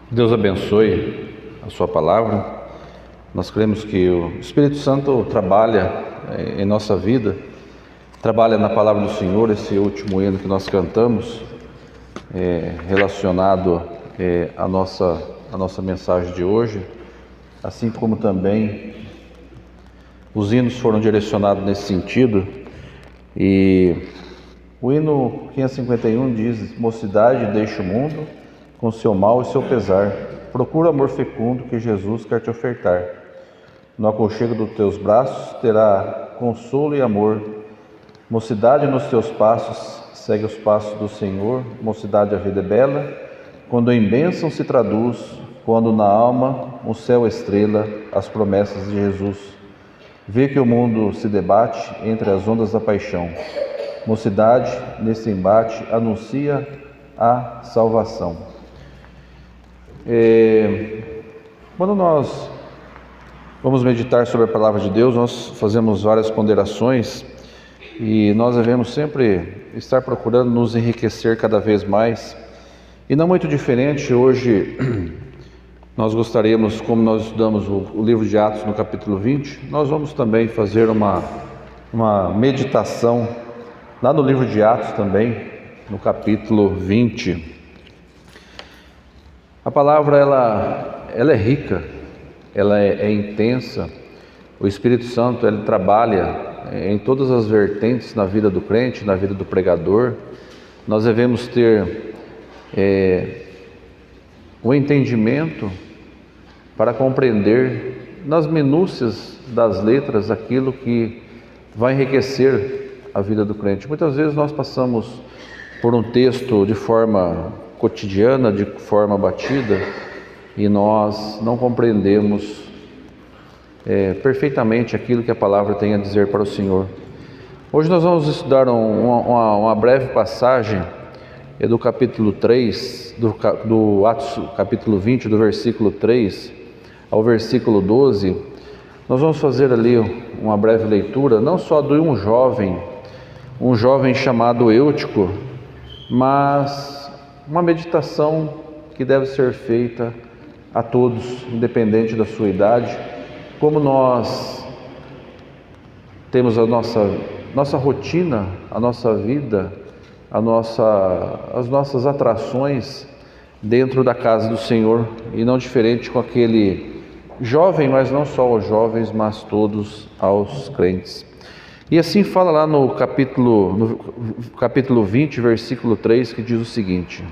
Deus abençoe a sua palavra. Nós cremos que o Espírito Santo trabalha em nossa vida, trabalha na palavra do Senhor. Esse último hino que nós cantamos relacionado à nossa mensagem de hoje, assim como também os hinos foram direcionados nesse sentido. E o hino 551 diz: mocidade, deixa o mundo com seu mal e seu pesar, procura o amor fecundo que Jesus quer te ofertar. No aconchego dos teus braços terá consolo e amor. Mocidade, nos teus passos, segue os passos do Senhor. Mocidade, a vida é bela, quando em bênção se traduz, quando na alma o céu estrela as promessas de Jesus. Vê que o mundo se debate entre as ondas da paixão. Mocidade, nesse embate, anuncia a salvação. Quando nós vamos meditar sobre a palavra de Deus, nós fazemos várias ponderações e nós devemos sempre estar procurando nos enriquecer cada vez mais. E não muito diferente, hoje nós gostaríamos, como nós estudamos o livro de Atos no capítulo 20, nós vamos também fazer uma meditação lá no livro de Atos também, no capítulo 20. A palavra ela é rica, ela é intensa. O Espírito Santo ele trabalha em todas as vertentes na vida do crente, na vida do pregador. Nós devemos ter o entendimento para compreender nas minúcias das letras aquilo que vai enriquecer a vida do crente. Muitas vezes nós passamos por um texto de forma cotidiana, de forma batida, e nós não compreendemos perfeitamente aquilo que a palavra tem a dizer para o Senhor. Hoje nós vamos estudar uma breve passagem do capítulo 3, do Atos capítulo 20, do versículo 3 ao versículo 12. Nós vamos fazer ali uma breve leitura, não só de um jovem chamado Eutico, mas uma meditação que deve ser feita a todos, independente da sua idade. Como nós temos a nossa rotina, a nossa vida, as nossas atrações dentro da casa do Senhor, e não diferente com aquele jovem, mas não só aos jovens, mas todos aos crentes. E assim fala lá no capítulo 20, versículo 3, que diz o seguinte: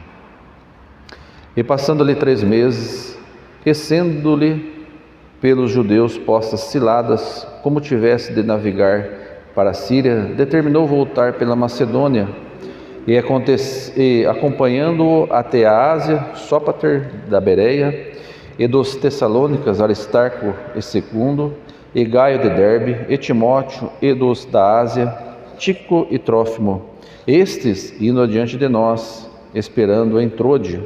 e passando-lhe 3 meses, e sendo-lhe pelos judeus postas ciladas, como tivesse de navegar para a Síria, determinou voltar pela Macedônia, e acompanhando-o até a Ásia, Sópater da Bereia, e dos Tessalônicas, Aristarco e Segundo, e Gaio de Derbe, e Timóteo, e dos da Ásia, Tíquico e Trófimo, estes indo adiante de nós, esperando em Trode.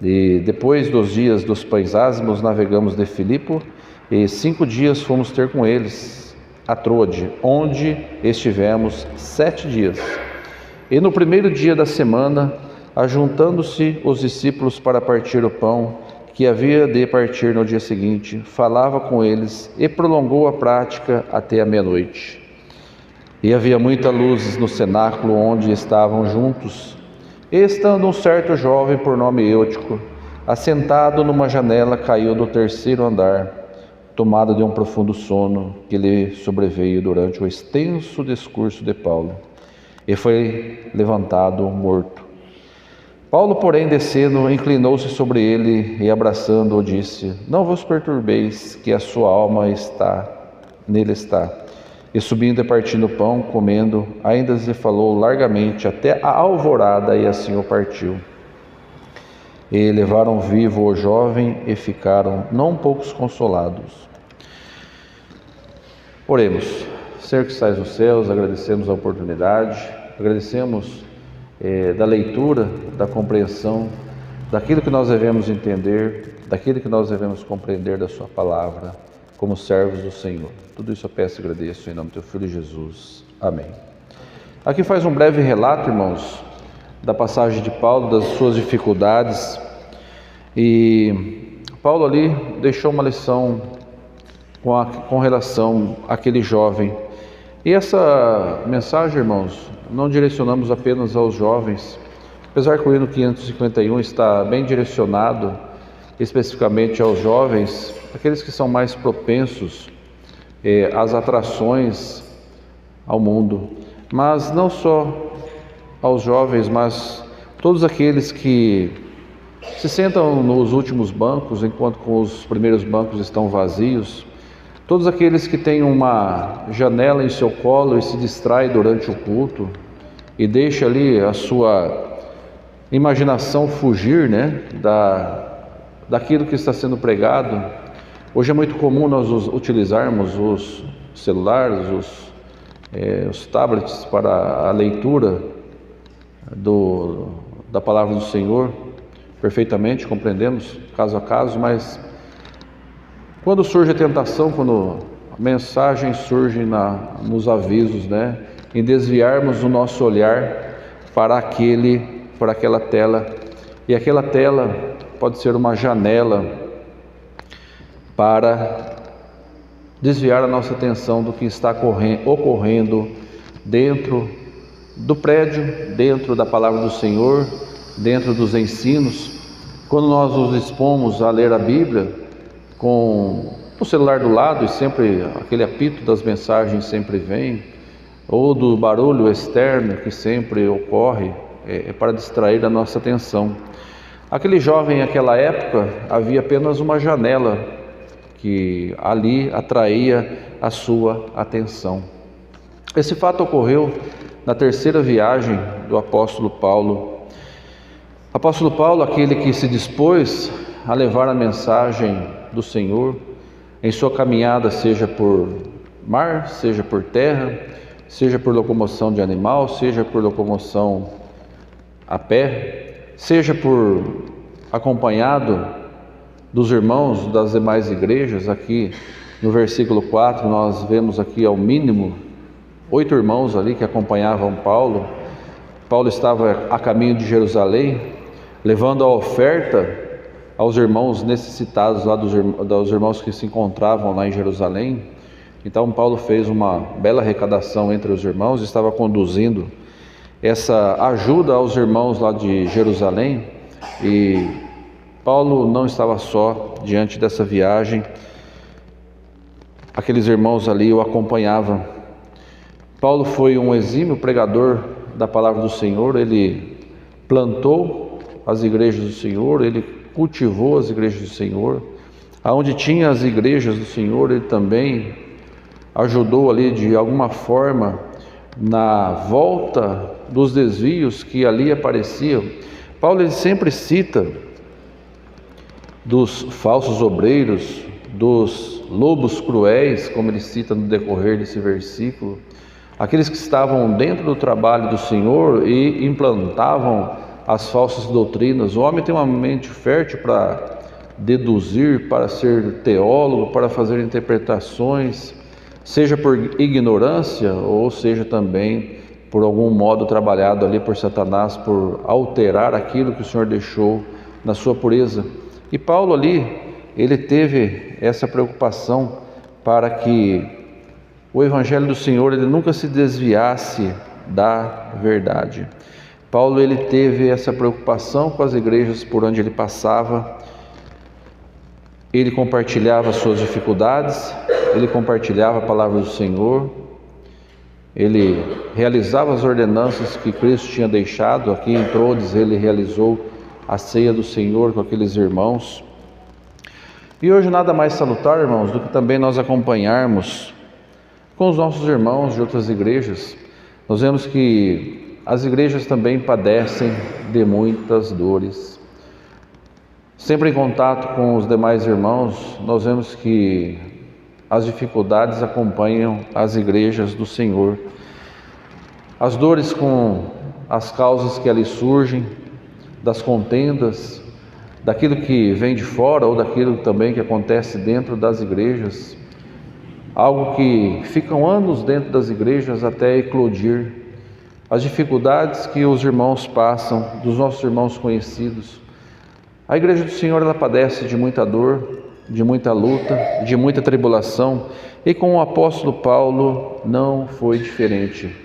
E depois dos dias dos pães ázimos, navegamos de Filipo, e 5 dias fomos ter com eles a Trode, onde estivemos 7 dias. E no primeiro dia da semana, ajuntando-se os discípulos para partir o pão, que havia de partir no dia seguinte, falava com eles e prolongou a prática até a meia-noite. E havia muita luz no cenáculo onde estavam juntos. E estando um certo jovem por nome Eutico, assentado numa janela, caiu do 3º andar, tomado de um profundo sono que lhe sobreveio durante o extenso discurso de Paulo, e foi levantado morto. Paulo, porém, descendo, inclinou-se sobre ele e, abraçando-o, disse: não vos perturbeis, que a sua alma nele está. E subindo e partindo o pão, comendo, ainda lhe falou largamente até a alvorada, e assim o partiu. E levaram vivo o jovem e ficaram não poucos consolados. Oremos. Senhor que estás nos céus, agradecemos a oportunidade, agradecemos da leitura, da compreensão, daquilo que nós devemos entender, daquilo que nós devemos compreender da sua palavra, como servos do Senhor. Tudo isso eu peço e agradeço em nome do teu Filho Jesus. Amém. Aqui faz um breve relato, irmãos, da passagem de Paulo, das suas dificuldades. E Paulo ali deixou uma lição com relação àquele jovem. E essa mensagem, irmãos, não direcionamos apenas aos jovens, apesar que o hino 551 está bem direcionado especificamente aos jovens, aqueles que são mais propensos às atrações ao mundo, mas não só aos jovens, mas todos aqueles que se sentam nos últimos bancos enquanto os primeiros bancos estão vazios, todos aqueles que têm uma janela em seu colo e se distraem durante o culto e deixa ali a sua imaginação fugir, daquilo que está sendo pregado. Hoje é muito comum nós utilizarmos os celulares, os tablets para a leitura da palavra do Senhor. Perfeitamente, compreendemos caso a caso, mas quando surge a tentação, quando a mensagem surge nos avisos, em desviarmos o nosso olhar para aquela tela, e aquela tela pode ser uma janela para desviar a nossa atenção do que está ocorrendo dentro do prédio, dentro da palavra do Senhor, dentro dos ensinos. Quando nós nos dispomos a ler a Bíblia com o celular do lado e sempre aquele apito das mensagens sempre vem, ou do barulho externo que sempre ocorre, para distrair a nossa atenção. Aquele jovem, naquela época, havia apenas uma janela que ali atraía a sua atenção. Esse fato ocorreu na terceira viagem do apóstolo Paulo. Apóstolo Paulo, aquele que se dispôs a levar a mensagem do Senhor em sua caminhada, seja por mar, seja por terra, seja por locomoção de animal, seja por locomoção a pé, seja por acompanhado dos irmãos das demais igrejas. Aqui no versículo 4 nós vemos aqui ao mínimo 8 irmãos ali que acompanhavam Paulo. Paulo estava a caminho de Jerusalém, levando a oferta aos irmãos necessitados lá dos irmãos que se encontravam lá em Jerusalém. Então Paulo fez uma bela arrecadação entre os irmãos, estava conduzindo essa ajuda aos irmãos lá de Jerusalém, e Paulo não estava só diante dessa viagem, aqueles irmãos ali o acompanhavam. Paulo foi um exímio pregador da palavra do Senhor, ele plantou as igrejas do Senhor, ele cultivou as igrejas do Senhor. Aonde tinha as igrejas do Senhor, ele também ajudou ali de alguma forma na volta dos desvios que ali apareciam. Paulo ele sempre cita dos falsos obreiros, dos lobos cruéis, como ele cita no decorrer desse versículo, aqueles que estavam dentro do trabalho do Senhor e implantavam as falsas doutrinas. O homem tem uma mente fértil para deduzir, para ser teólogo, para fazer interpretações, seja por ignorância ou seja também por algum modo trabalhado ali por Satanás, por alterar aquilo que o Senhor deixou na sua pureza. E Paulo ali, ele teve essa preocupação para que o Evangelho do Senhor ele nunca se desviasse da verdade. Paulo ele teve essa preocupação com as igrejas por onde ele passava. Ele compartilhava suas dificuldades, ele compartilhava a palavra do Senhor, ele realizava as ordenanças que Cristo tinha deixado. Aqui em Troades ele realizou a ceia do Senhor com aqueles irmãos. E hoje nada mais salutar, irmãos, do que também nós acompanharmos com os nossos irmãos de outras igrejas. Nós vemos que as igrejas também padecem de muitas dores. Sempre em contato com os demais irmãos, nós vemos que as dificuldades acompanham as igrejas do Senhor. As dores com as causas que ali surgem, das contendas, daquilo que vem de fora ou daquilo também que acontece dentro das igrejas. Algo que ficam anos dentro das igrejas até eclodir. As dificuldades que os irmãos passam, dos nossos irmãos conhecidos. A igreja do Senhor, ela padece de muita dor, de muita luta, de muita tribulação, e com o apóstolo Paulo não foi diferente.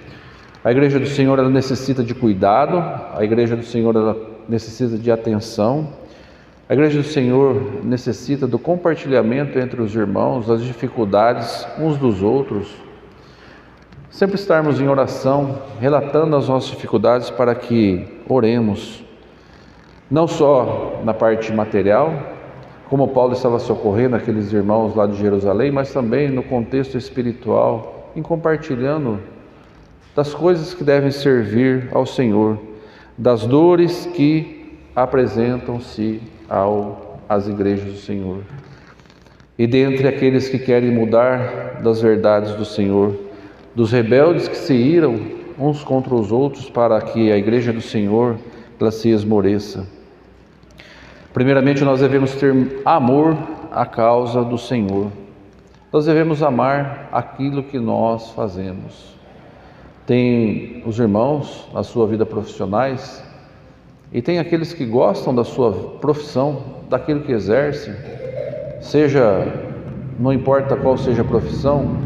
A igreja do Senhor, ela necessita de cuidado, a igreja do Senhor, ela necessita de atenção, a igreja do Senhor necessita do compartilhamento entre os irmãos, das dificuldades uns dos outros. Sempre estarmos em oração, relatando as nossas dificuldades para que oremos, não só na parte material, como Paulo estava socorrendo aqueles irmãos lá de Jerusalém, mas também no contexto espiritual, em compartilhando das coisas que devem servir ao Senhor, das dores que apresentam-se às igrejas do Senhor. E dentre aqueles que querem mudar das verdades do Senhor, dos rebeldes que se iram uns contra os outros para que a igreja do Senhor ela se esmoreça. Primeiramente, nós devemos ter amor à causa do Senhor. Nós devemos amar aquilo que nós fazemos. Tem os irmãos na sua vida profissionais e tem aqueles que gostam da sua profissão, daquilo que exerce, não importa qual seja a profissão,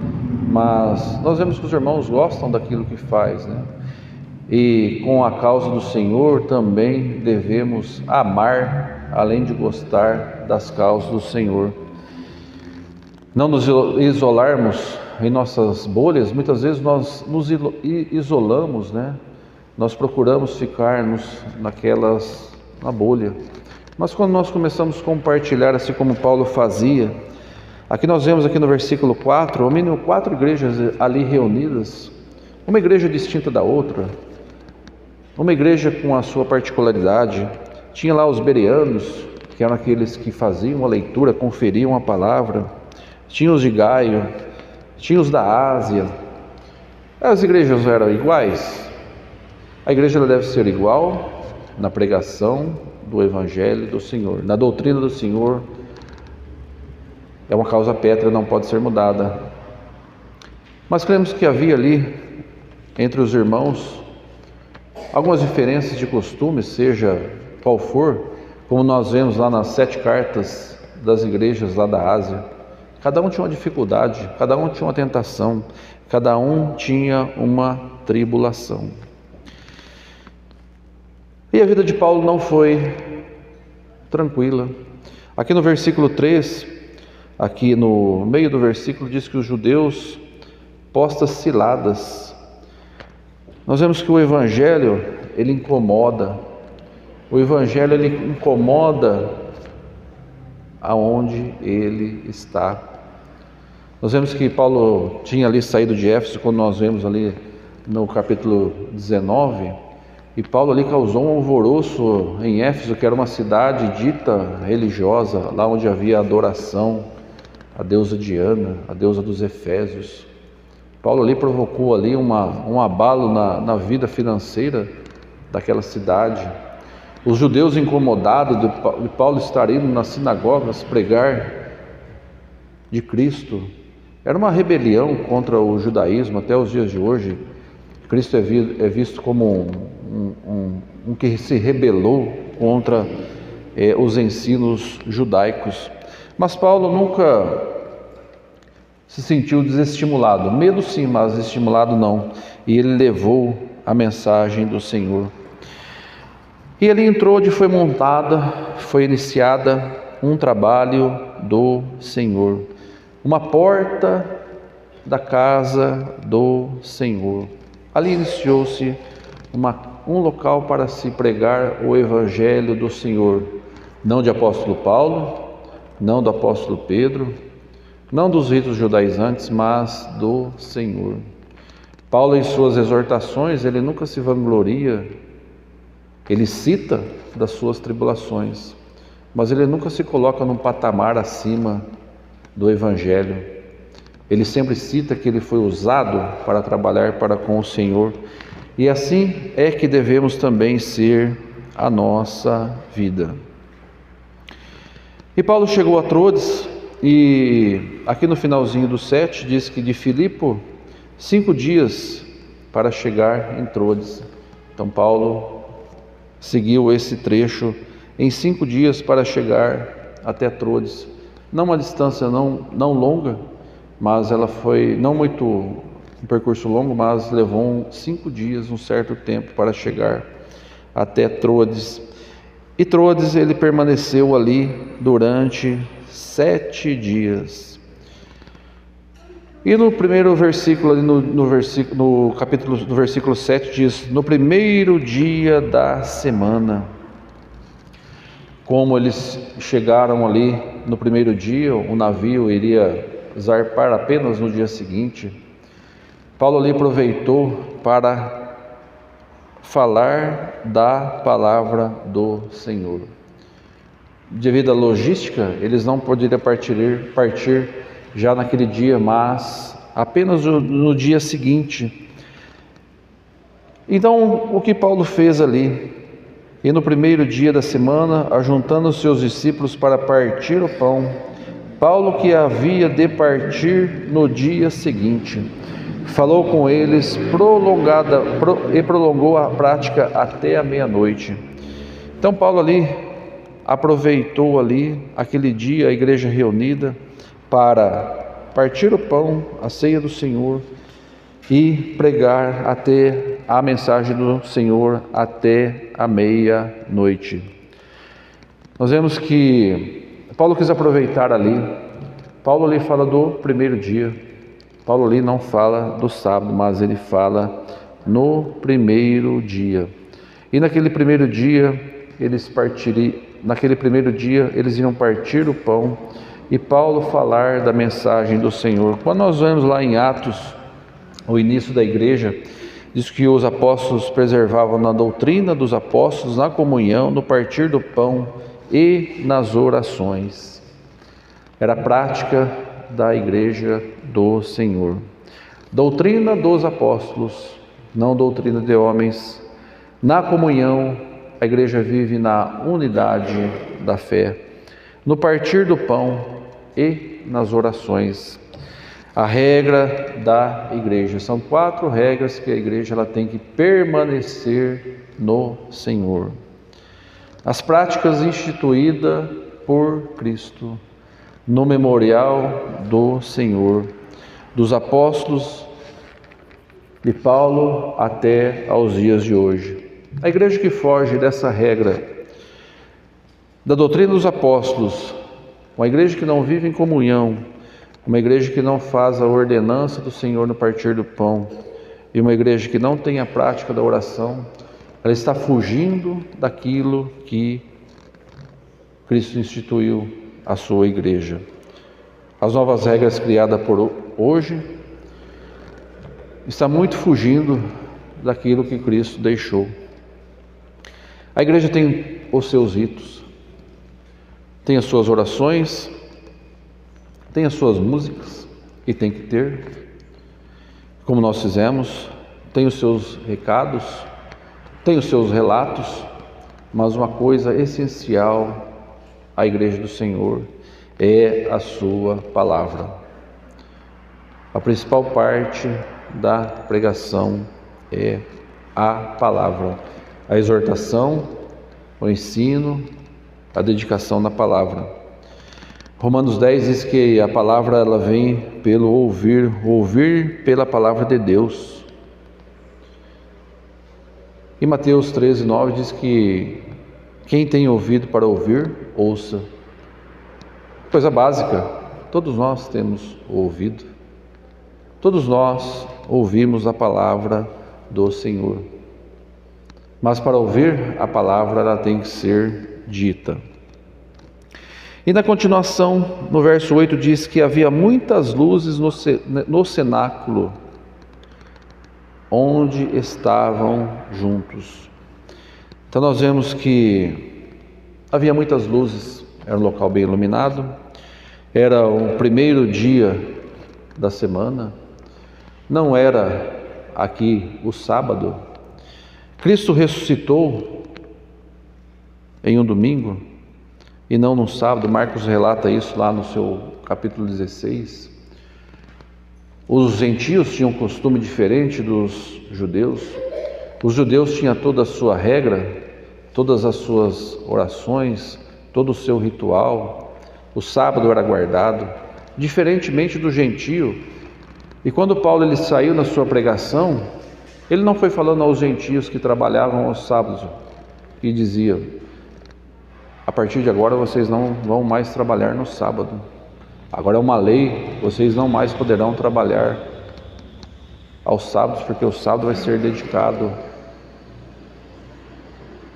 mas nós vemos que os irmãos gostam daquilo que faz, né? E com a causa do Senhor também devemos amar, além de gostar das causas do Senhor. Não nos isolarmos em nossas bolhas, muitas vezes nós nos isolamos, né? Nós procuramos ficarmos na bolha. Mas quando nós começamos a compartilhar, assim como Paulo fazia, aqui nós vemos aqui no versículo 4, ao mínimo 4 igrejas ali reunidas, uma igreja distinta da outra, uma igreja com a sua particularidade. Tinha lá os bereanos, que eram aqueles que faziam a leitura, conferiam a palavra. Tinha os de Gaio, tinha os da Ásia. As igrejas eram iguais? A igreja ela deve ser igual na pregação do Evangelho do Senhor. Na doutrina do Senhor, é uma causa pétrea, não pode ser mudada. Mas cremos que havia ali, entre os irmãos, algumas diferenças de costumes, seja qual for, como nós vemos lá nas 7 cartas das igrejas lá da Ásia. Cada um tinha uma dificuldade, cada um tinha uma tentação, cada um tinha uma tribulação. E a vida de Paulo não foi tranquila. Aqui no versículo 3, aqui no meio do versículo, diz que os judeus postas ciladas. Nós vemos que o Evangelho, ele incomoda. O Evangelho, ele incomoda aonde ele está. Nós vemos que Paulo tinha ali saído de Éfeso, quando nós vemos ali no capítulo 19, e Paulo ali causou um alvoroço em Éfeso, que era uma cidade dita religiosa, lá onde havia adoração à deusa Diana, a deusa dos Efésios. Paulo ali provocou ali um abalo na vida financeira daquela cidade. Os judeus incomodados de Paulo estar indo nas sinagogas pregar de Cristo, era uma rebelião contra o judaísmo até os dias de hoje. Cristo é visto como um que se rebelou contra os ensinos judaicos. Mas Paulo nunca se sentiu desestimulado. Medo sim, mas estimulado não. E ele levou a mensagem do Senhor. E ali entrou onde foi iniciada um trabalho do Senhor. Uma porta da casa do Senhor. Ali iniciou-se um local para se pregar o Evangelho do Senhor. Não de apóstolo Paulo, não do apóstolo Pedro, não dos ritos judaizantes, mas do Senhor. Paulo, em suas exortações, ele nunca se vangloria, ele cita das suas tribulações, mas ele nunca se coloca num patamar acima do Evangelho. Ele sempre cita que ele foi usado para trabalhar para com o Senhor, e assim é que devemos também ser a nossa vida. E Paulo chegou a Troades, e aqui no finalzinho do 7 diz que de Filipo 5 dias para chegar em Troades. Então Paulo seguiu esse trecho em 5 dias para chegar até Troades. Não uma distância não longa, mas ela foi não muito um percurso longo, mas levou 5 dias, um certo tempo para chegar até Troades. E Troades ele permaneceu ali durante 7 dias. E no primeiro versículo, ali no versículo 7 diz: no primeiro dia da semana. Como eles chegaram ali no primeiro dia, o navio iria zarpar apenas no dia seguinte. Paulo ali aproveitou para falar da palavra do Senhor. Devido à logística, eles não poderiam partir já naquele dia, mas apenas no dia seguinte. Então, o que Paulo fez ali? E no primeiro dia da semana, ajuntando os seus discípulos para partir o pão, Paulo, que havia de partir no dia seguinte, falou com eles prolongou a prática até a meia-noite. Então Paulo ali aproveitou ali aquele dia, a igreja reunida, para partir o pão, a ceia do Senhor, e pregar até a mensagem do Senhor até a meia-noite. Nós vemos que Paulo quis aproveitar ali. Paulo ali fala do primeiro dia. Paulo ali não fala do sábado, mas ele fala no primeiro dia. E naquele primeiro dia eles iriam partir o pão e Paulo falar da mensagem do Senhor. Quando nós vemos lá em Atos, o início da igreja, diz que os apóstolos preservavam na doutrina dos apóstolos, na comunhão, no partir do pão e nas orações. Era a prática da igreja do Senhor. Doutrina dos apóstolos, não doutrina de homens. Na comunhão, a igreja vive na unidade da fé, no partir do pão e nas orações. A regra da igreja, são 4 regras que a igreja ela tem que permanecer no Senhor. As práticas instituídas por Cristo no memorial do Senhor, dos apóstolos de Paulo até aos dias de hoje. A igreja que foge dessa regra da doutrina dos apóstolos, uma igreja que não vive em comunhão, uma igreja que não faz a ordenança do Senhor no partir do pão, e uma igreja que não tem a prática da oração, ela está fugindo daquilo que Cristo instituiu a sua igreja. As novas regras criadas por hoje está muito fugindo daquilo que Cristo deixou. A igreja tem os seus ritos, tem as suas orações, tem as suas músicas, e tem que ter, como nós fizemos, tem os seus recados, tem os seus relatos, mas uma coisa essencial à igreja do Senhor é a sua palavra. A principal parte da pregação é a palavra, a exortação, o ensino, a dedicação na palavra. Romanos 10 diz que a palavra ela vem pelo ouvir pela palavra de Deus. E Mateus 13:9 diz que quem tem ouvido para ouvir, ouça. Coisa básica, todos nós temos ouvido, todos nós ouvimos a palavra do Senhor. Mas para ouvir a palavra ela tem que ser dita. E na continuação, no verso 8 diz que havia muitas luzes no cenáculo, onde estavam juntos. Então nós vemos que havia muitas luzes, era um local bem iluminado, era o primeiro dia da semana, não era aqui o sábado. Cristo ressuscitou em um domingo, e não no sábado. Marcos relata isso lá no seu capítulo 16. Os gentios tinham um costume diferente dos judeus. Os judeus tinham toda a sua regra, todas as suas orações, todo o seu ritual. O sábado era guardado, diferentemente do gentio. E quando Paulo ele saiu na sua pregação, ele não foi falando aos gentios que trabalhavam aos sábados e dizia: a partir de agora vocês não vão mais trabalhar no sábado. Agora é uma lei, vocês não mais poderão trabalhar aos sábados, porque o sábado vai ser dedicado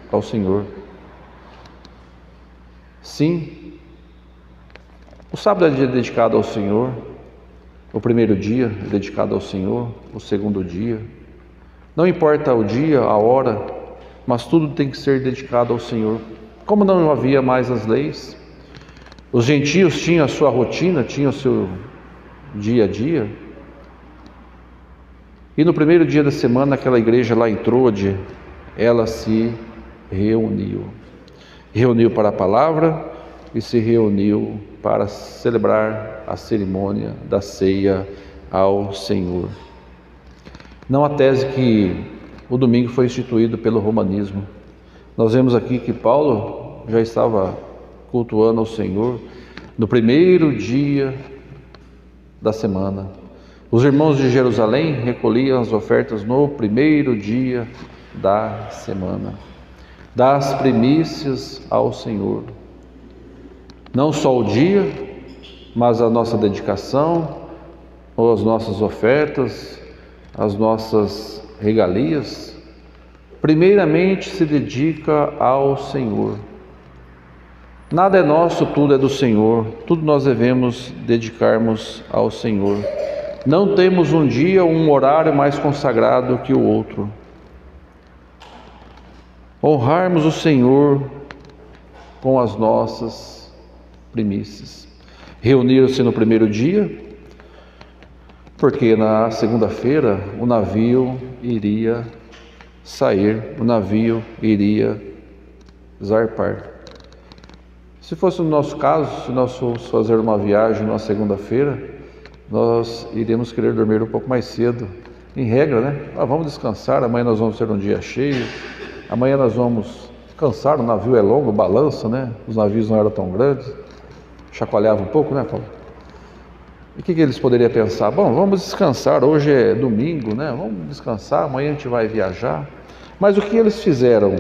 ao Senhor. Sim, o sábado é dedicado ao Senhor. O primeiro dia é dedicado ao Senhor, o segundo dia. Não importa o dia, a hora, mas tudo tem que ser dedicado ao Senhor. Como não havia mais as leis, os gentios tinham a sua rotina, tinham o seu dia a dia. E no primeiro dia da semana, aquela igreja lá em Troade, ela se reuniu. Reuniu para a palavra e se reuniu para celebrar a cerimônia da ceia ao Senhor. Não a tese que o domingo foi instituído pelo romanismo. Nós vemos aqui que Paulo já estava cultuando ao Senhor no primeiro dia da semana. Os irmãos de Jerusalém recolhiam as ofertas no primeiro dia da semana, das primícias ao Senhor. Não só o dia, mas a nossa dedicação, ou as nossas ofertas, as nossas regalias, primeiramente se dedica ao Senhor. Nada é nosso, tudo é do Senhor, tudo nós devemos dedicarmos ao Senhor. Não temos um dia, um horário mais consagrado que o outro. Honrarmos o Senhor com as nossas primícias. Reuniram-se no primeiro dia, porque na segunda-feira o navio iria sair, o navio iria zarpar. Se fosse no nosso caso, se nós fôssemos fazer uma viagem na segunda-feira, nós iríamos querer dormir um pouco mais cedo, em regra, né? Vamos descansar, amanhã nós vamos ter um dia cheio, amanhã nós vamos cansar, o navio é longo, balança, né? Os navios não eram tão grandes, chacoalhava um pouco, né, Paulo? E o que eles poderiam pensar? Bom, vamos descansar, hoje é domingo, né? Vamos descansar, amanhã a gente vai viajar. Mas o que eles fizeram?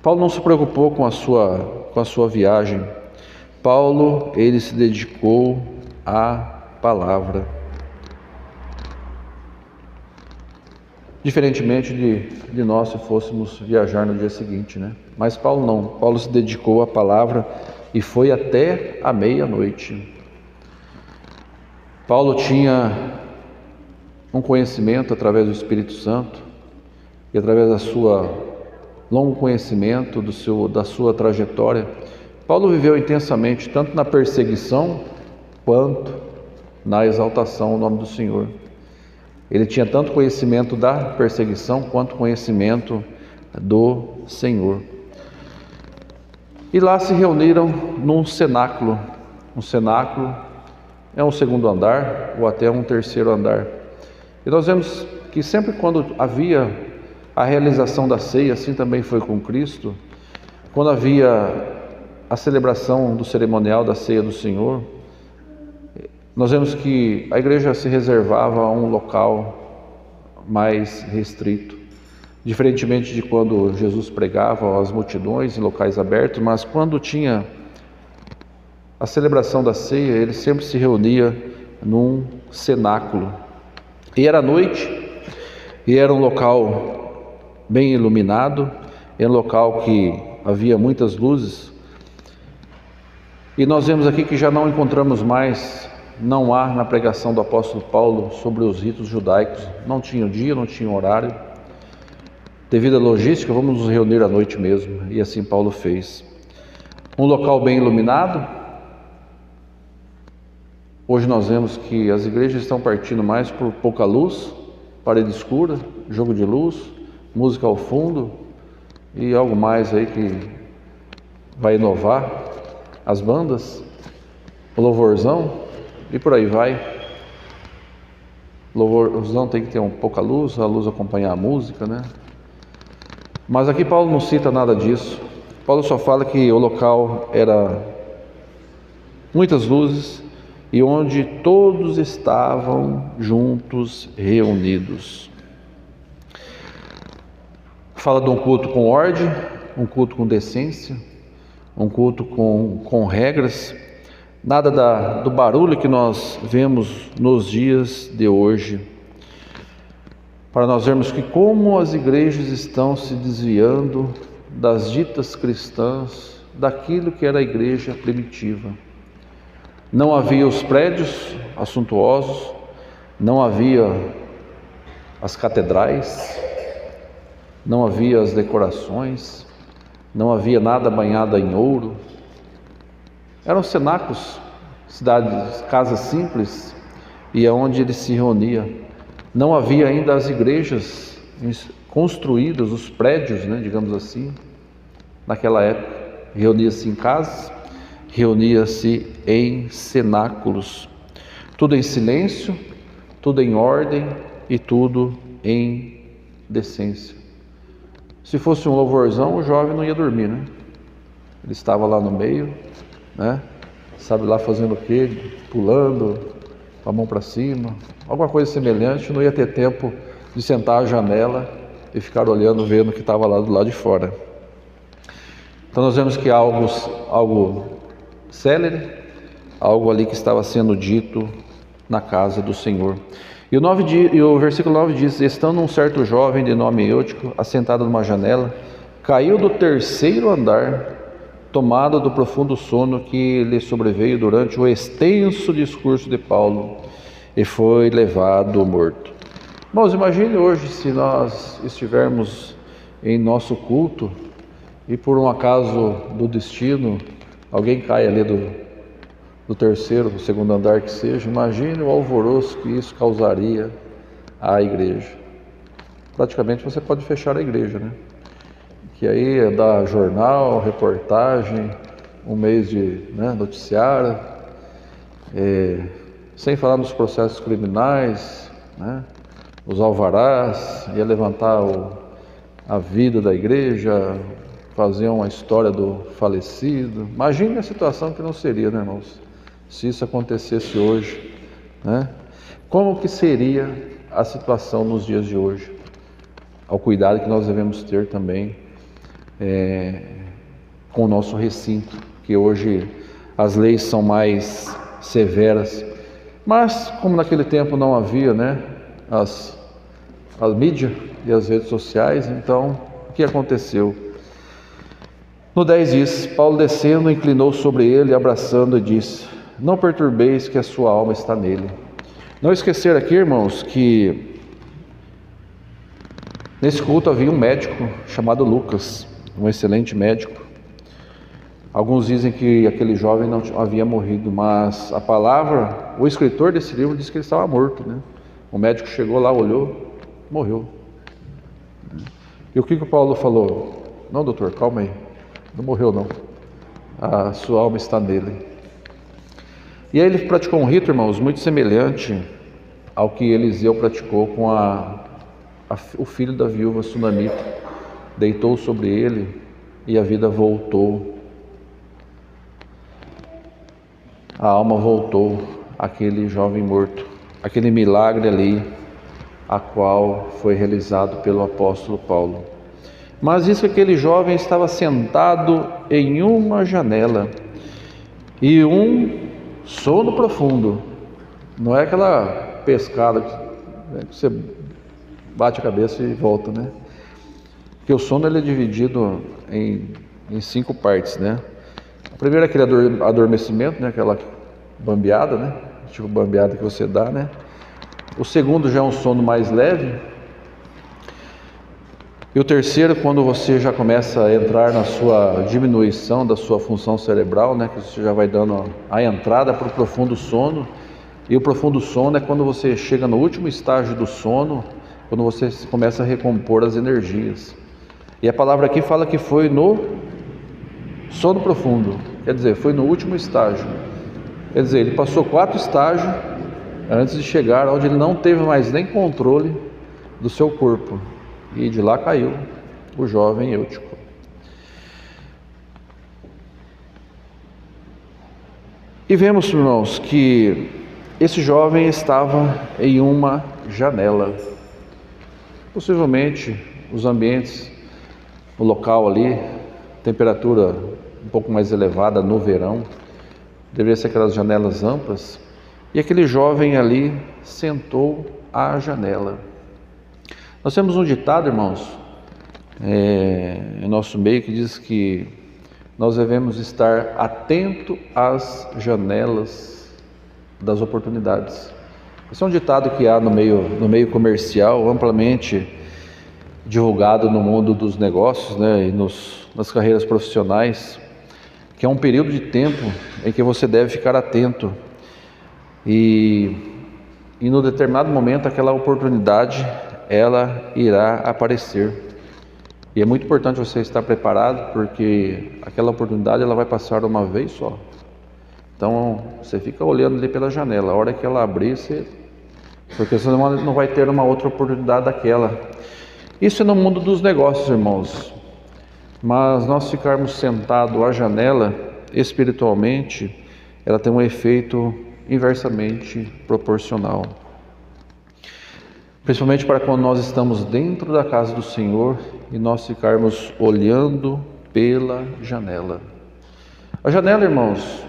Paulo não se preocupou com a sua viagem. Paulo, ele se dedicou à palavra. Diferentemente de nós se fôssemos viajar no dia seguinte, né? Mas Paulo não. Paulo se dedicou à palavra e foi até a meia-noite. Paulo tinha um conhecimento através do Espírito Santo e através da sua longo conhecimento da sua trajetória. Paulo viveu intensamente tanto na perseguição quanto na exaltação ao nome do Senhor. Ele tinha tanto conhecimento da perseguição quanto conhecimento do Senhor. E lá se reuniram num cenáculo. Um cenáculo é um segundo andar ou até um terceiro andar. E nós vemos que sempre quando havia a realização da ceia, assim também foi com Cristo, quando havia a celebração do cerimonial da ceia do Senhor, nós vemos que a igreja se reservava a um local mais restrito, diferentemente de quando Jesus pregava às multidões em locais abertos, mas quando tinha a celebração da ceia, ele sempre se reunia num cenáculo. E era noite, e era um local bem iluminado, era um local que havia muitas luzes. E nós vemos aqui que já não encontramos mais, não há na pregação do apóstolo Paulo sobre os ritos judaicos, não tinha dia, não tinha horário. Devido à logística, vamos nos reunir à noite mesmo, e assim Paulo fez. Um local bem iluminado. Hoje nós vemos que as igrejas estão partindo mais por pouca luz, parede escura, jogo de luz, música ao fundo e algo mais aí que vai inovar, as bandas, o louvorzão e por aí vai. O louvorzão tem que ter pouca luz, a luz acompanhar a música, né? Mas aqui Paulo não cita nada disso. Paulo só fala que o local era muitas luzes e onde todos estavam juntos, reunidos. Fala de um culto com ordem, um culto com decência, um culto com regras, nada do barulho que nós vemos nos dias de hoje, para nós vermos que como as igrejas estão se desviando das ditas cristãs, daquilo que era a igreja primitiva. Não havia os prédios suntuosos, não havia as catedrais, não havia as decorações, não havia nada banhado em ouro. Eram cenáculos, cidades, casas simples, e é onde ele se reunia. Não havia ainda as igrejas construídas, os prédios, digamos assim, naquela época. Reunia-se em casas, reunia-se em cenáculos, tudo em silêncio, tudo em ordem e tudo em decência. Se fosse um louvorzão, o jovem não ia dormir, Ele estava lá no meio, Sabe lá fazendo o quê? Pulando, com a mão para cima, alguma coisa semelhante. Não ia ter tempo de sentar à janela e ficar olhando, vendo o que estava lá do lado de fora. Então nós vemos que algo célere, algo ali que estava sendo dito na casa do Senhor. E o versículo 9 diz: estando um certo jovem de nome Eutico, assentado numa janela, caiu do terceiro andar, tomado do profundo sono que lhe sobreveio durante o extenso discurso de Paulo, e foi levado morto. Irmãos, imagine hoje se nós estivermos em nosso culto e por um acaso do destino alguém cai ali do terceiro, do segundo andar que seja. Imagine o alvoroço que isso causaria à igreja. Praticamente você pode fechar a igreja, Que aí é dar jornal, reportagem, um mês de noticiário, sem falar nos processos criminais, os alvarás, ia levantar a vida da igreja, fazer uma história do falecido. Imagine a situação que não seria, irmãos, se isso acontecesse hoje, Como que seria a situação nos dias de hoje? Ao cuidado que nós devemos ter também com o nosso recinto, que hoje as leis são mais severas, mas como naquele tempo não havia as mídias e as redes sociais, então o que aconteceu? No 10 diz: Paulo descendo, inclinou sobre ele, abraçando, e disse: não perturbeis, que a sua alma está nele. Não esquecer aqui, irmãos, que nesse culto havia um médico chamado Lucas, um excelente médico. Alguns dizem que aquele jovem não havia morrido, mas a palavra, o escritor desse livro diz que ele estava morto, O médico chegou lá, olhou, morreu. E o que o Paulo falou? Não, doutor, calma aí, não morreu não, a sua alma está nele. E aí ele praticou um rito, irmãos, muito semelhante ao que Eliseu praticou com o filho da viúva sunamita. Deitou sobre ele e a vida voltou. A alma voltou àquele jovem morto, aquele milagre ali, a qual foi realizado pelo apóstolo Paulo. Mas diz que aquele jovem estava sentado em uma janela e um sono profundo, não é aquela pescada que você bate a cabeça e volta, Porque o sono ele é dividido em 5 partes, A primeira é aquele adormecimento, aquela bambeada, tipo bambeada que você dá, O segundo já é um sono mais leve. E o terceiro, quando você já começa a entrar na sua diminuição da sua função cerebral, que você já vai dando a entrada para o profundo sono. E o profundo sono é quando você chega no último estágio do sono, quando você começa a recompor as energias. E a palavra aqui fala que foi no sono profundo, quer dizer, foi no último estágio. Quer dizer, ele passou 4 estágios antes de chegar onde ele não teve mais nem controle do seu corpo. E de lá caiu. o jovem Eutico. E vemos, irmãos, que esse jovem estava em uma janela. Possivelmente os ambientes, o local ali, temperatura um pouco mais elevada no verão, deveria ser aquelas janelas amplas, e aquele jovem ali sentou à janela. Nós temos um ditado, irmãos, em nosso meio, que diz que nós devemos estar atento às janelas das oportunidades. Esse é um ditado que há no meio comercial, amplamente divulgado no mundo dos negócios, né, e nas carreiras profissionais, que é um período de tempo em que você deve ficar atento e no determinado momento aquela oportunidade ela irá aparecer. E é muito importante você estar preparado, porque aquela oportunidade ela vai passar uma vez só. Então você fica olhando ali pela janela, a hora que ela abrir, porque você não vai ter uma outra oportunidade daquela. Isso é no mundo dos negócios, irmãos. Mas nós ficarmos sentados à janela, espiritualmente, ela tem um efeito inversamente proporcional. Principalmente para quando nós estamos dentro da casa do Senhor e nós ficarmos olhando pela janela. A janela, irmãos,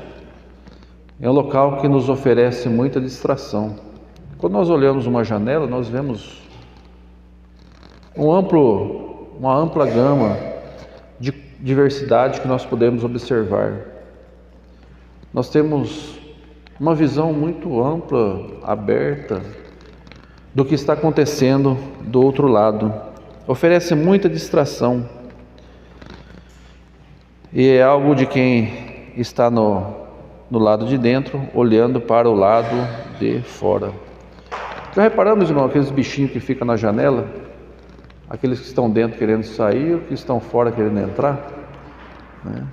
é um local que nos oferece muita distração. Quando nós olhamos uma janela, nós vemos uma ampla gama de diversidade que nós podemos observar. Nós temos uma visão muito ampla, aberta, do que está acontecendo do outro lado. Oferece muita distração. E é algo de quem está no lado de dentro, olhando para o lado de fora. Já reparamos, irmão, aqueles bichinhos que ficam na janela? Aqueles que estão dentro querendo sair, ou que estão fora querendo entrar? Né?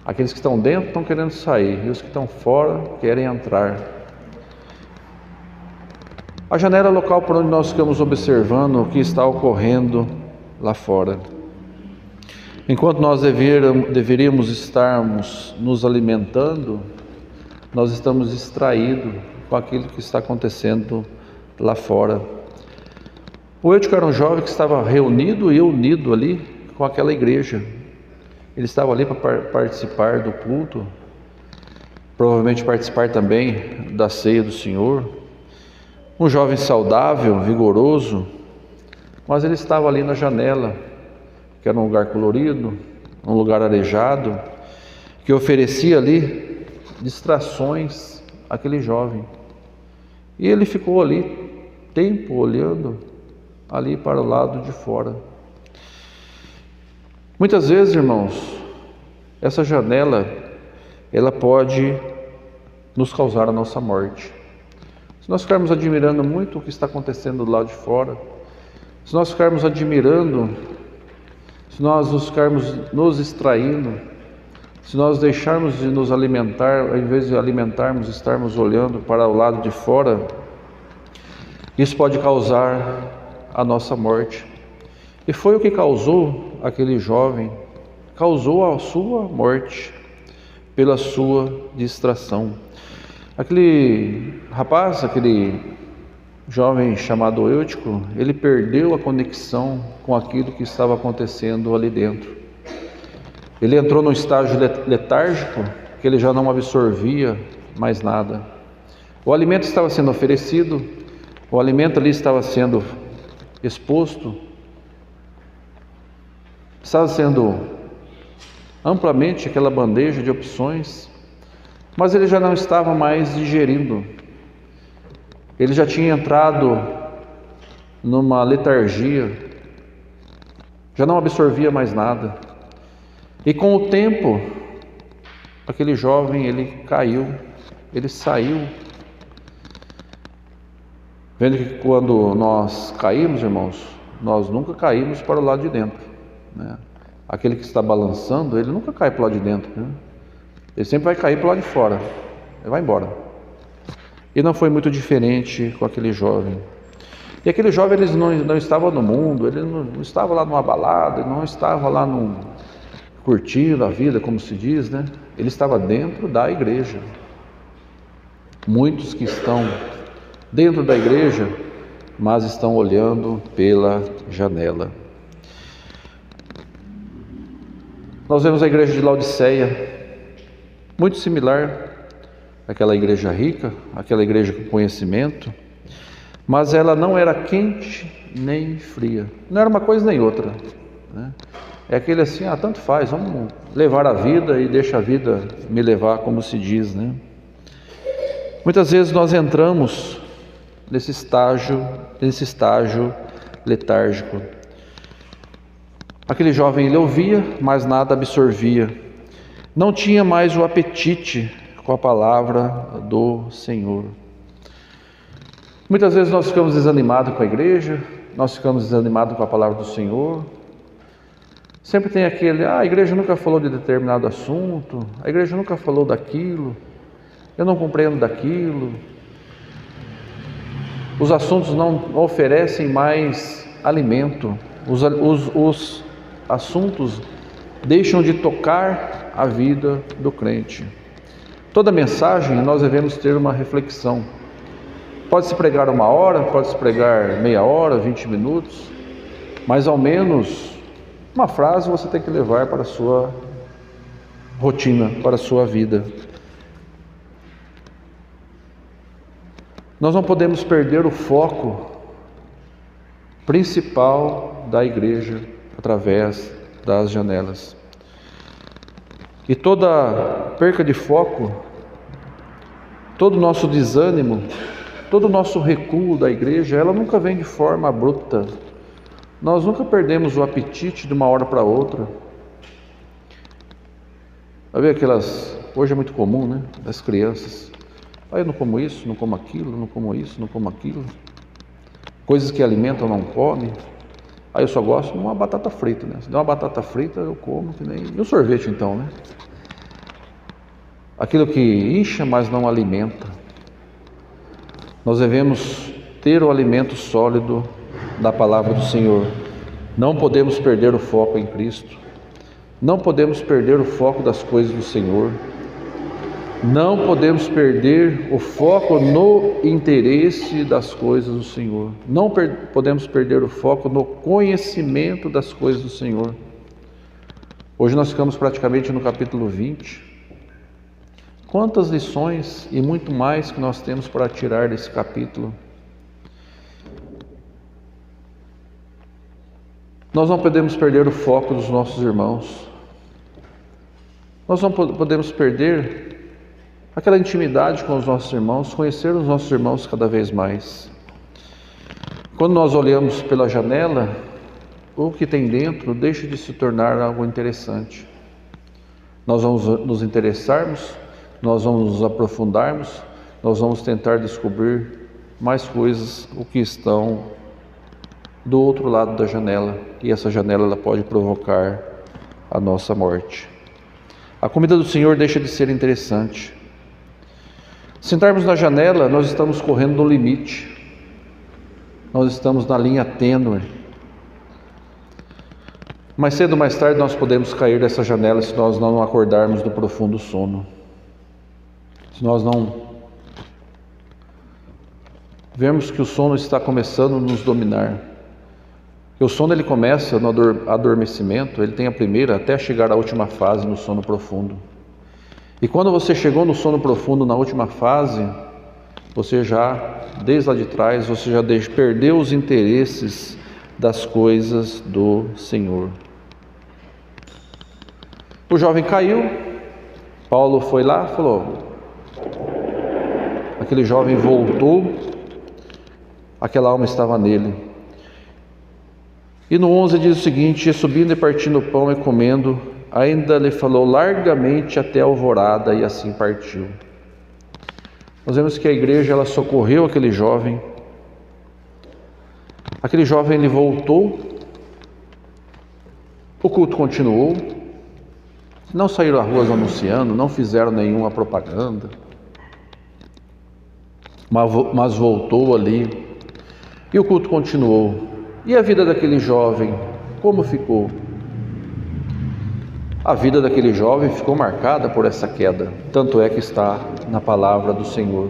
Aqueles que estão dentro estão querendo sair, e os que estão fora querem entrar. A janela é o local por onde nós ficamos observando o que está ocorrendo lá fora. Enquanto nós deveríamos estarmos nos alimentando, nós estamos distraídos com aquilo que está acontecendo lá fora. O Eutico era um jovem que estava reunido e unido ali com aquela igreja. Ele estava ali para participar do culto, provavelmente participar também da ceia do Senhor. Um jovem saudável, vigoroso, mas ele estava ali na janela, que era um lugar colorido, um lugar arejado, que oferecia ali distrações àquele jovem. E ele ficou ali, tempo olhando ali para o lado de fora. Muitas vezes, irmãos, essa janela, ela pode nos causar a nossa morte. Se nós ficarmos admirando muito o que está acontecendo do lado de fora, se nós ficarmos admirando, se nós ficarmos nos distraindo, se nós deixarmos de nos alimentar, ao invés de alimentarmos, estarmos olhando para o lado de fora, isso pode causar a nossa morte. E foi o que causou aquele jovem, causou a sua morte pela sua distração. Aquele rapaz, aquele jovem chamado Eutico, ele perdeu a conexão com aquilo que estava acontecendo ali dentro. Ele entrou num estágio letárgico, que ele já não absorvia mais nada. O alimento estava sendo oferecido, o alimento ali estava sendo exposto, estava sendo amplamente aquela bandeja de opções, mas ele já não estava mais digerindo. Ele já tinha entrado numa letargia, já não absorvia mais nada. E com o tempo, aquele jovem, ele caiu, ele saiu. Vendo que quando nós caímos, irmãos, nós nunca caímos para o lado de dentro, né? Aquele que está balançando, ele nunca cai para o lado de dentro, né? Ele sempre vai cair para o lado de fora, ele vai embora. E não foi muito diferente com aquele jovem. E aquele jovem, ele não estava no mundo, ele não estava lá numa balada, ele não estava lá curtindo a vida, como se diz, né? Ele estava dentro da igreja. Muitos que estão dentro da igreja, mas estão olhando pela janela. Nós vemos a igreja de Laodiceia, muito similar àquela igreja rica, àquela igreja com conhecimento, mas ela não era quente nem fria, não era uma coisa nem outra, né? É aquele assim, tanto faz, vamos levar a vida e deixa a vida me levar, como se diz, né? Muitas vezes nós entramos nesse estágio letárgico. Aquele jovem, ele ouvia, mas nada absorvia. Não tinha mais o apetite com a palavra do Senhor. Muitas vezes nós ficamos desanimados com a igreja, nós ficamos desanimados com a palavra do Senhor. Sempre tem aquele, a igreja nunca falou de determinado assunto, a igreja nunca falou daquilo, eu não compreendo daquilo. Os assuntos não oferecem mais alimento, os assuntos deixam de tocar a vida do crente. Toda mensagem nós devemos ter uma reflexão. Pode-se pregar 1 hora, pode-se pregar meia hora, 20 minutos, mas ao menos uma frase você tem que levar para a sua rotina, para a sua vida. Nós não podemos perder o foco principal da igreja através das janelas. E toda perca de foco, todo o nosso desânimo, todo o nosso recuo da igreja, ela nunca vem de forma abrupta. Nós nunca perdemos o apetite de uma hora para outra. Vai ver hoje é muito comum, né? Das crianças. Eu não como isso, não como aquilo, não como isso, não como aquilo. Coisas que alimentam, não come. Eu só gosto de uma batata frita, né? Se der uma batata frita, eu como que nem... E o sorvete então, né? Aquilo que incha, mas não alimenta. Nós devemos ter o alimento sólido da palavra do Senhor. Não podemos perder o foco em Cristo. Não podemos perder o foco das coisas do Senhor. Não podemos perder o foco no interesse das coisas do Senhor. Não podemos perder o foco no conhecimento das coisas do Senhor. Hoje nós ficamos praticamente no capítulo 20. Quantas lições e muito mais que nós temos para tirar desse capítulo. Nós não podemos perder o foco dos nossos irmãos. Nós não podemos perder aquela intimidade com os nossos irmãos, conhecer os nossos irmãos cada vez mais. Quando nós olhamos pela janela, o que tem dentro deixa de se tornar algo interessante. Nós vamos nos interessarmos, nós vamos nos aprofundarmos, nós vamos tentar descobrir mais coisas, o que estão do outro lado da janela, e essa janela ela pode provocar a nossa morte. A comida do Senhor deixa de ser interessante. Sentarmos na janela, nós estamos correndo no limite, nós estamos na linha tênue. Mais cedo ou mais tarde nós podemos cair dessa janela se nós não acordarmos do profundo sono. Se nós não vermos que o sono está começando a nos dominar. O sono ele começa no adormecimento, ele tem a primeira até chegar à última fase no sono profundo. E quando você chegou no sono profundo na última fase, você já, desde lá de trás, você já perdeu os interesses das coisas do Senhor. O jovem caiu, Paulo foi lá, falou, aquele jovem voltou, aquela alma estava nele. E no 11 diz o seguinte, e subindo e partindo o pão e comendo, ainda lhe falou largamente até a alvorada e assim partiu. Nós vemos que a igreja ela socorreu aquele jovem. Aquele jovem ele voltou, o culto continuou, não saíram às ruas anunciando, não fizeram nenhuma propaganda, mas voltou ali E o culto continuou. E a vida daquele jovem, como ficou? A vida daquele jovem ficou marcada por essa queda, tanto é que está na palavra do Senhor.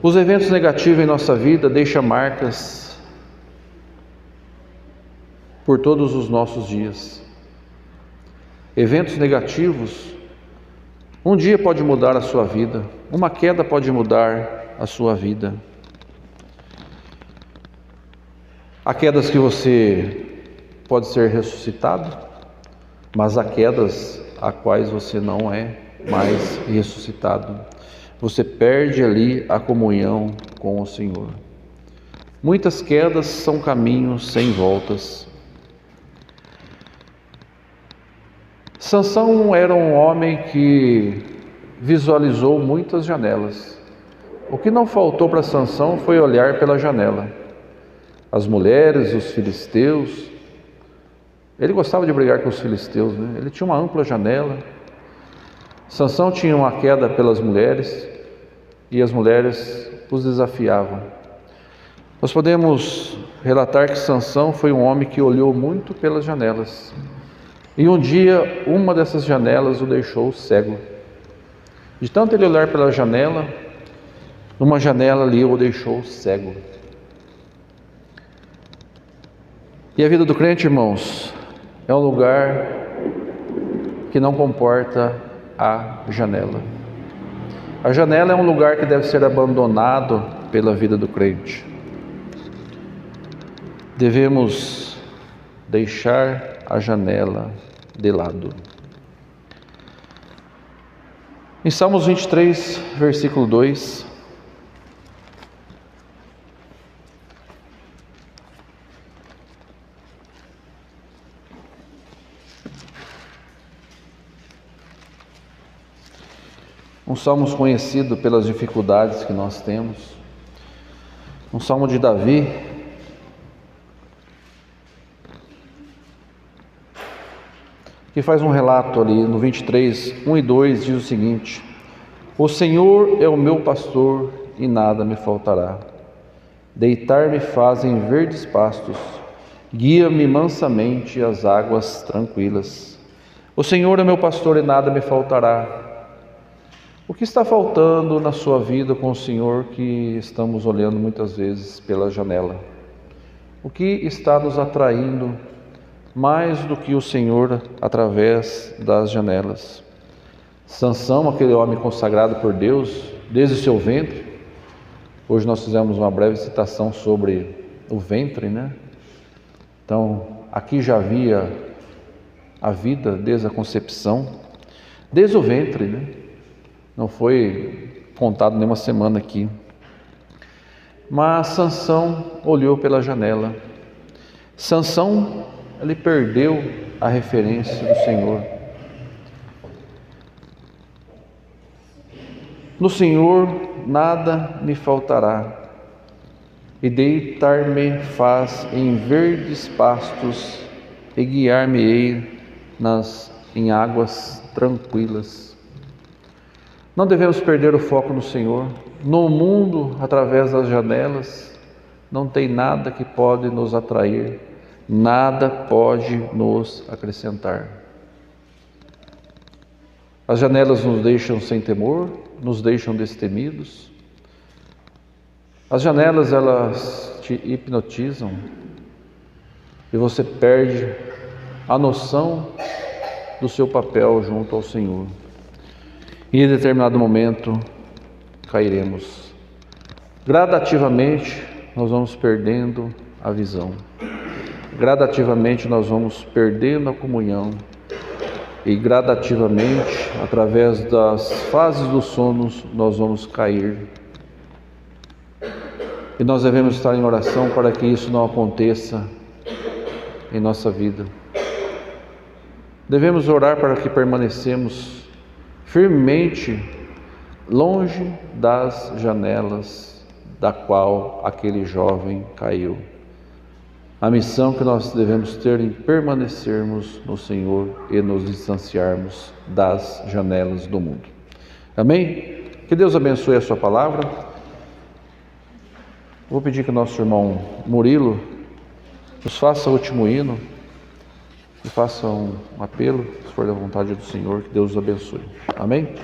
Os eventos negativos em nossa vida deixam marcas por todos os nossos dias. Eventos negativos, um dia pode mudar a sua vida, uma queda pode mudar a sua vida. Há quedas que você pode ser ressuscitado, mas há quedas a quais você não é mais ressuscitado. Você perde ali a comunhão com o Senhor. Muitas quedas são caminhos sem voltas. Sansão era um homem que visualizou muitas janelas. O que não faltou para Sansão foi olhar pela janela. As mulheres, os filisteus. Ele gostava de brigar com os filisteus, né? Ele tinha uma ampla janela. Sansão tinha uma queda pelas mulheres e as mulheres os desafiavam. Nós podemos relatar que Sansão foi um homem que olhou muito pelas janelas. E um dia, uma dessas janelas o deixou cego. De tanto ele olhar pela janela, uma janela ali o deixou cego. E a vida do crente, irmãos, é um lugar que não comporta a janela. A janela é um lugar que deve ser abandonado pela vida do crente. Devemos deixar a janela de lado. Em Salmos 23, versículo 2, um salmo conhecido pelas dificuldades que nós temos, um salmo de Davi, que faz um relato ali no 23, 1 e 2, diz o seguinte: O Senhor é o meu pastor e nada me faltará. Deitar-me faz em verdes pastos, guia-me mansamente às águas tranquilas. O Senhor é meu pastor e nada me faltará. O que está faltando na sua vida com o Senhor que estamos olhando muitas vezes pela janela? O que está nos atraindo mais do que o Senhor através das janelas? Sansão, aquele homem consagrado por Deus desde o seu ventre. Hoje nós fizemos uma breve citação sobre o ventre, né? Então, aqui já havia a vida desde a concepção, desde o ventre, né? Não foi contado nenhuma semana aqui. Mas Sansão olhou pela janela. Sansão, ele perdeu a referência do Senhor. No Senhor nada me faltará, e deitar-me faz em verdes pastos, e guiar-me-ei em águas tranquilas. Não devemos perder o foco no Senhor. No mundo, através das janelas, não tem nada que pode nos atrair, nada pode nos acrescentar. As janelas nos deixam sem temor, nos deixam destemidos. As janelas, elas te hipnotizam e você perde a noção do seu papel junto ao Senhor. E em determinado momento cairemos. Gradativamente nós vamos perdendo a visão. Gradativamente nós vamos perdendo a comunhão. E gradativamente, através das fases do sono, nós vamos cair. E nós devemos estar em oração para que isso não aconteça em nossa vida. Devemos orar para que permanecemos firmemente longe das janelas da qual aquele jovem caiu. A missão que nós devemos ter em permanecermos no Senhor e nos distanciarmos das janelas do mundo. Amém? Que Deus abençoe a sua palavra. Vou pedir que o nosso irmão Murilo nos faça o último hino e faça um apelo, se for da vontade do Senhor, que Deus os abençoe. Amém?